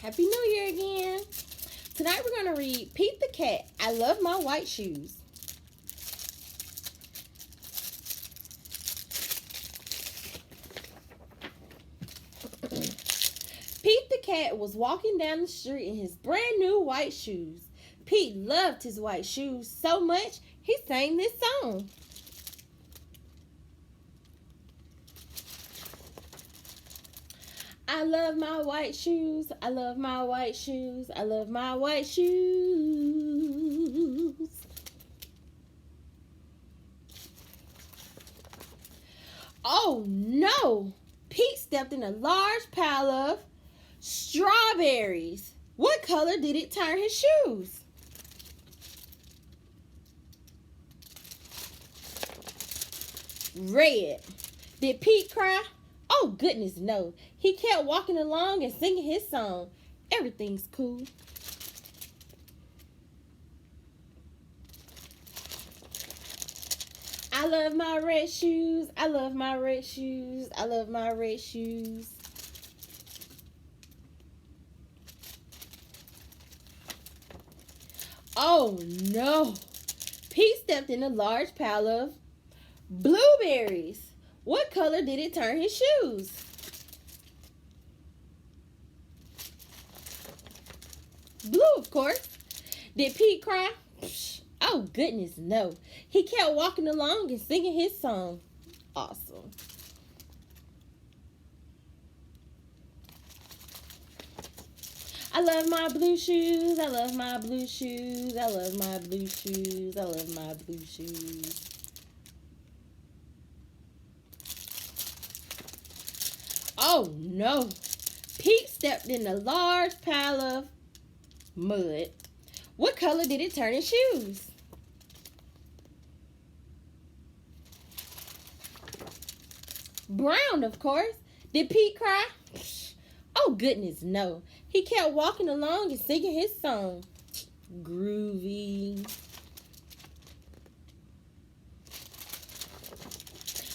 Happy New Year again. Tonight we're going to read Pete the Cat, I Love My White Shoes. Pete the Cat was walking down the street in his brand new white shoes. Pete loved his white shoes so much, he sang this song. I love my white shoes, I love my white shoes, I love my white shoes. Oh no! Pete stepped in a large pile of strawberries. What color did it turn his shoes? Red. Did Pete cry? Oh goodness no. He kept walking along and singing his song. Everything's cool. I love my red shoes. I love my red shoes. I love my red shoes. Oh no. Pete stepped in a large pile of blueberries. What color did it turn his shoes? Blue, of course. Did Pete cry? Oh, goodness, no. He kept walking along and singing his song. Awesome. I love my blue shoes. I love my blue shoes. I love my blue shoes. I love my blue shoes. Oh, no. Pete stepped in a large pile of mud. What color did it turn his shoes? Brown, of course. Did Pete cry? Oh, goodness, no. He kept walking along and singing his song. Groovy.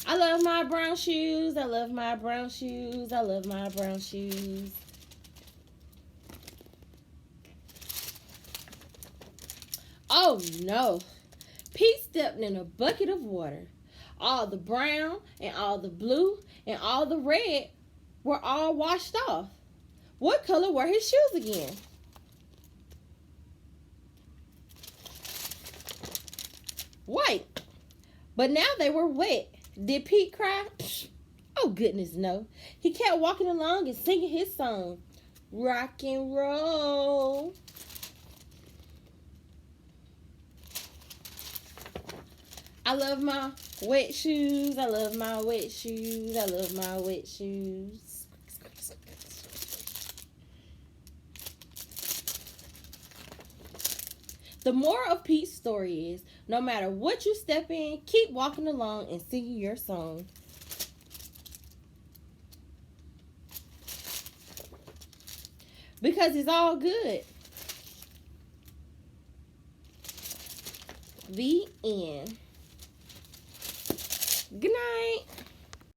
I love my brown shoes. I love my brown shoes. I love my brown shoes. Oh, no. Pete stepped in a bucket of water. All the brown and all the blue and all the red were all washed off. What color were his shoes again? White. But now they were wet. Did Pete cry? Oh, goodness, no. He kept walking along and singing his song. Rock and roll. I love my wet shoes. I love my wet shoes. I love my wet shoes. The moral of Pete's story is, no matter what you step in, keep walking along and singing your song. Because it's all good. The end. Good night.